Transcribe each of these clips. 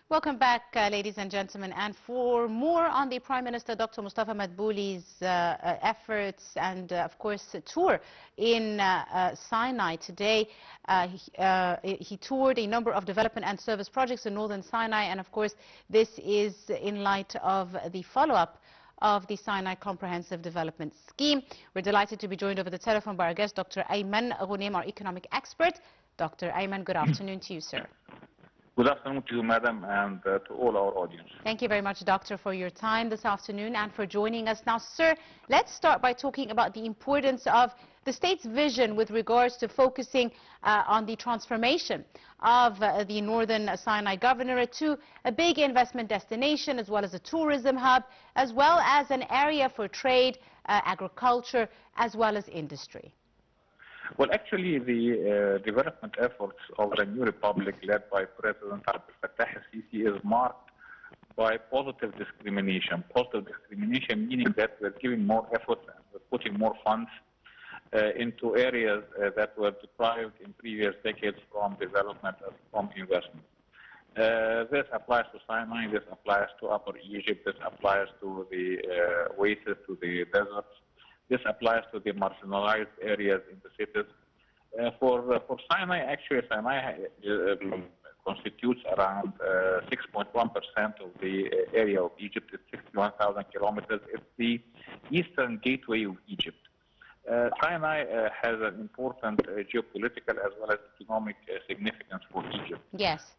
Welcome back, ladies and gentlemen. And for more on the Prime Minister Dr. Mustafa Madbouly's efforts and, of course, tour in Sinai today, he toured a number of development and service projects in northern Sinai. And, of course, this is in light of the follow-up of the Sinai Comprehensive Development Scheme. We're delighted to be joined over the telephone by our guest, Dr. Ayman Ghonem, our economic expert. Dr. Ayman, good afternoon to you, sir. Good afternoon to you, madam, and to all our audience. Thank you very much, doctor, for your time this afternoon and for joining us. Now, sir, let's start by talking about the importance of the state's vision with regards to focusing on the transformation of the northern Sinai Governorate to a big investment destination, as well as a tourism hub, as well as an area for trade, agriculture, as well as industry. Well, actually, the development efforts of the new republic led by President Abdel Fattah al-Sisi is marked by positive discrimination. Positive discrimination meaning that we're giving more effort and we're putting more funds into areas that were deprived in previous decades from development and from investment. This applies to Sinai, this applies to Upper Egypt, this applies to the oasis, to the deserts. This applies to the marginalized areas in the cities. For Sinai, actually, Sinai constitutes around 6.1% of the area of Egypt. It's 61,000 kilometers. It's the eastern gateway of Egypt. Sinai has an important geopolitical as well as economic significance for Egypt. Yes.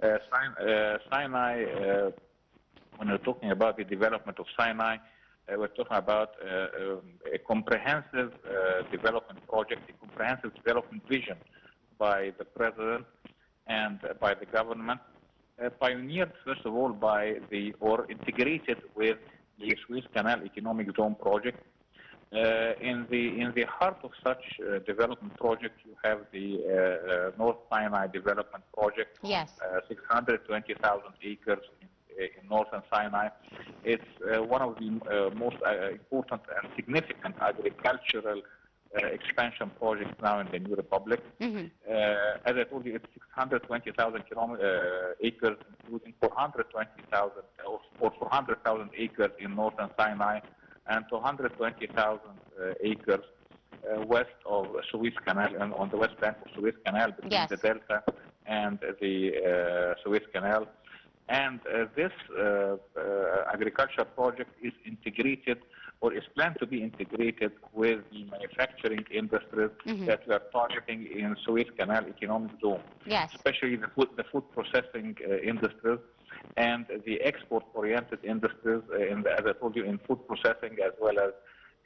Sinai, when we're talking about the development of Sinai, we're talking about a comprehensive development project, a comprehensive development vision by the president and by the government, pioneered first of all or integrated with the Suez Canal Economic Zone project. In the heart of such development project, you have the North Sinai Development Project, yes, 620,000 acres in northern Sinai. It's one of the most important and significant agricultural expansion projects now in the new republic. Mm-hmm. As I told you, it's 620,000 acres, including 400,000 acres in northern Sinai and 220,000 acres west of Suez Canal and on the west bank of Suez Canal between yes, the Delta and the Suez Canal. And this agriculture project is integrated or is planned to be integrated with the manufacturing industries mm-hmm, that we are targeting in Suez Canal Economic Zone, yes, especially the food processing industries and the export-oriented industries, as I told you, in food processing as well as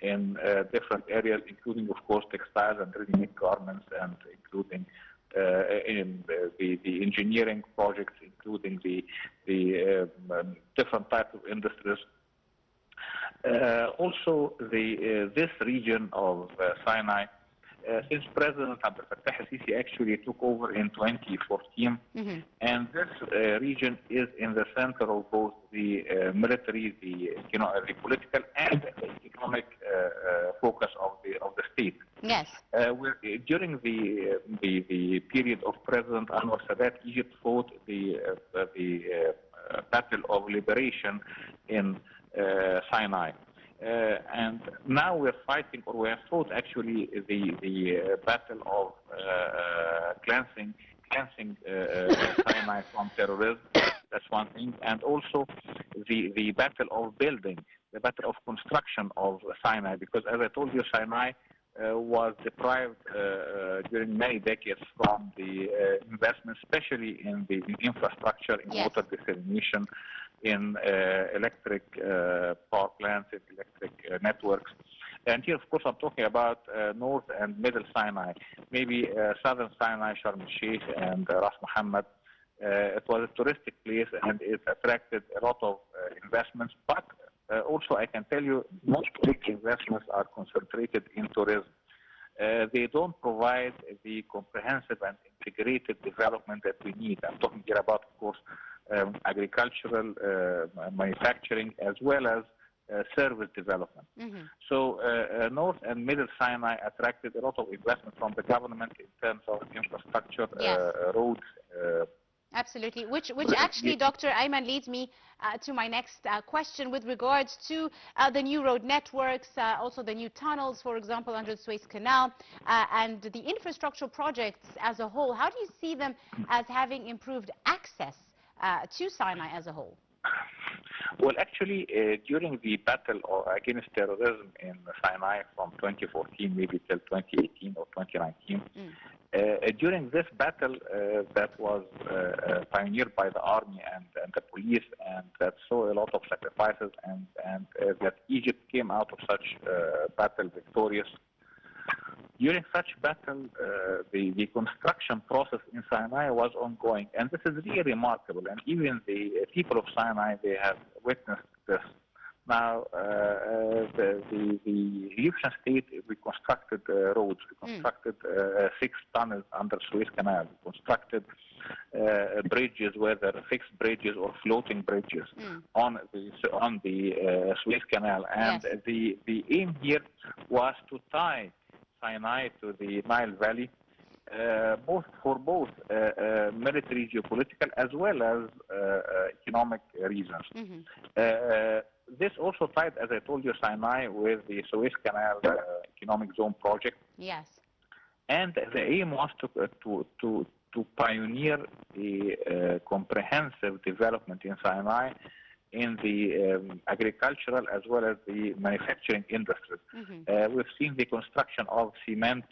in different areas, including, of course, textiles and ready-made garments, and including in the engineering projects, including the different types of industries. Also, this region of Sinai, since President Abdel Fattah al-Sisi actually took over in 2014, mm-hmm, and this region is in the center of both the military, the political, and the economic focus of the state. yes, During the period of President Anwar Sadat, Egypt fought the Battle of Liberation in Sinai. And now we're fighting, or we have fought actually the battle of cleansing Sinai from terrorism. That's one thing. And also the battle of building, the battle of construction of Sinai, because as I told you, Sinai was deprived during many decades from the investment, especially in the infrastructure, in yes, water desalination, in electric power plants, in electric networks. And here, of course, I'm talking about North and Middle Sinai, maybe Southern Sinai, Sharm el-Sheikh, and Ras Mohammed. It was a touristic place, and it attracted a lot of investments. But also, I can tell you, most big investments are concentrated in tourism. They don't provide the comprehensive and integrated development that we need. I'm talking here about, of course, agricultural, manufacturing, as well as service development. mm-hmm, So North and Middle Sinai attracted a lot of investment from the government in terms of infrastructure, yes, roads, Absolutely, which actually, Dr. Ayman, leads me to my next question with regards to the new road networks, also the new tunnels, for example, under the Suez Canal, and the infrastructural projects as a whole. How do you see them as having improved access to Sinai as a whole? Well, actually, during the battle against terrorism in Sinai from 2014 maybe till 2018 or 2019, during this battle that was pioneered by the army and the police, and that saw a lot of sacrifices, and that Egypt came out of such battle victorious. During such battle, the construction process in Sinai was ongoing, and this is really remarkable. And even the people of Sinai, they have witnessed this. Now, the Egyptian state, we constructed roads, we constructed 6 tunnels under Suez Canal, we constructed bridges, whether fixed bridges or floating bridges on the Suez Canal. And the aim here was to tie Sinai to the Nile Valley, for both military, geopolitical, as well as economic reasons. This also tied, as I told you, Sinai with the Suez Canal Economic Zone project. Yes. And the aim was to pioneer a comprehensive development in Sinai in the agricultural as well as the manufacturing industries. We've seen the construction of cement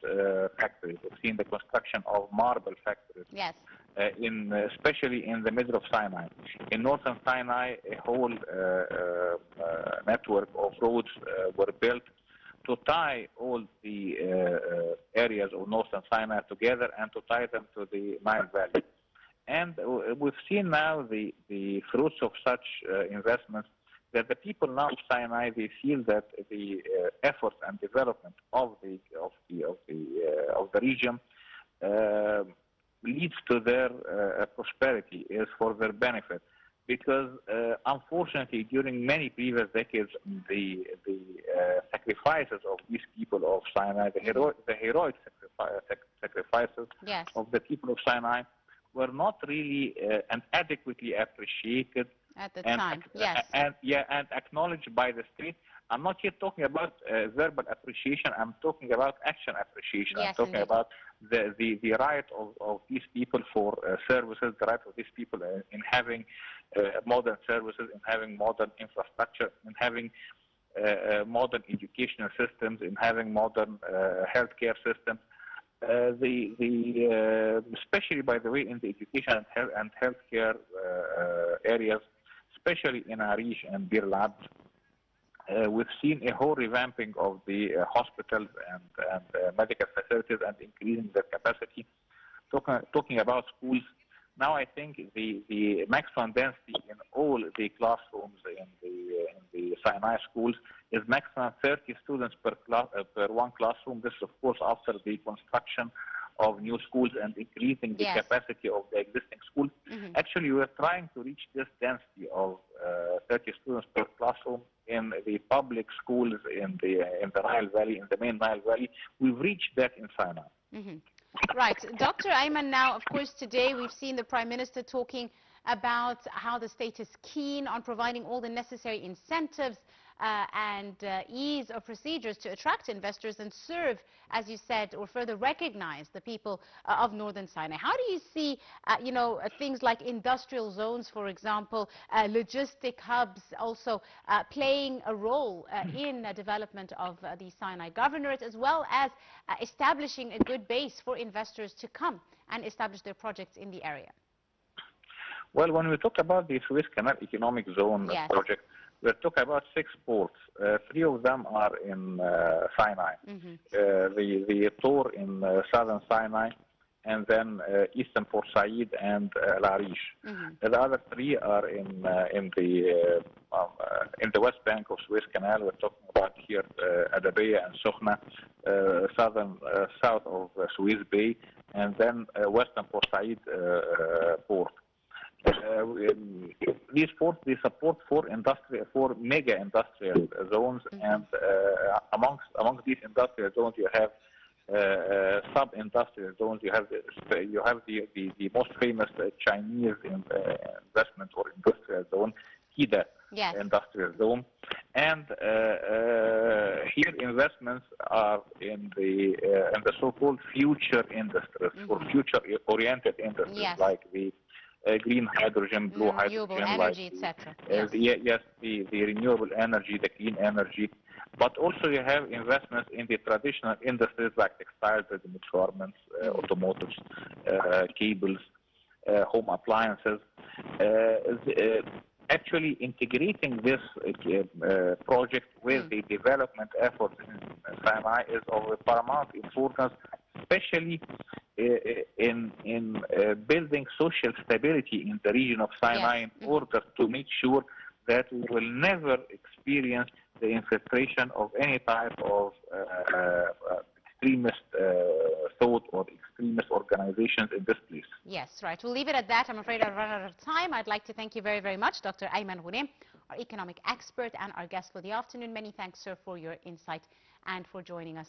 factories. We've seen the construction of marble factories. Yes. Especially in the middle of Sinai. In northern Sinai, a whole network of roads were built to tie all the areas of northern Sinai together and to tie them to the Nile Valley. And we've seen now the fruits of such investments, that the people now of Sinai, they feel that the efforts and development of the region leads to their prosperity, is for their benefit. Because unfortunately, during many previous decades, the sacrifices of these people of Sinai, the heroic sacrifices of the people of Sinai, were not really and adequately appreciated at the time. Yes. And acknowledged by the state. I'm not yet talking about verbal appreciation. I'm talking about action appreciation. Yes, I'm talking about the right of these people for services, the right of these people in having modern services, in having modern infrastructure, in having modern educational systems, in having modern healthcare systems. Especially, by the way, in the education and healthcare areas, especially in Arish and Bir Lab, we've seen a whole revamping of the hospitals and medical facilities and increasing their capacity. Talking about schools, now I think the maximum density in all the classrooms in the Sinai schools is maximum 30 students per one classroom. This is, of course, after the construction of new schools and increasing the capacity of the existing schools. Actually, we are trying to reach this density of 30 students per classroom in the public schools in the Nile Valley, in the main Nile Valley. We've reached that in Sinai. Right. Dr. Ayman, now, of course, today we've seen the Prime Minister talking about how the state is keen on providing all the necessary incentives and ease of procedures to attract investors and serve, as you said, or further recognize the people of northern Sinai. How do you see, things like industrial zones, for example, logistic hubs also playing a role in the development of the Sinai Governorate, as well as establishing a good base for investors to come and establish their projects in the area? Well, when we talk about the Suez Canal Economic Zone project, we're talking about 6 ports. 3 of them are in Sinai. The Tor in southern Sinai, and then eastern Port Said and Al Arish. The other 3 are in the west bank of Suez Canal. We're talking about here Adabiya and Sokhna, south of Suez Bay, and then western Port Said port. These ports, they support 4 mega industrial zones, and amongst these industrial zones you have sub-industrial zones. You have the most famous Chinese investment or industrial zone, Hida Yes. industrial zone, and here investments are in the so-called future industries or future-oriented industries, Yes. like the green hydrogen, blue renewable hydrogen, energy, like etc. Yes. the renewable energy, the clean energy. But also you have investments in the traditional industries like textiles, ready-made garments, automotives, cables, home appliances. Actually integrating this project with the development efforts in Sinai is of paramount importance, especially in building social stability in the region of Sinai, Yes. in order to make sure that we will never experience the infiltration of any type of extremist thought or extremist organizations in this place. Yes, right. We'll leave it at that. I'm afraid I've run out of time. I'd like to thank you very, very much, Dr. Ayman Ghonem, our economic expert and our guest for the afternoon. Many thanks, sir, for your insight and for joining us.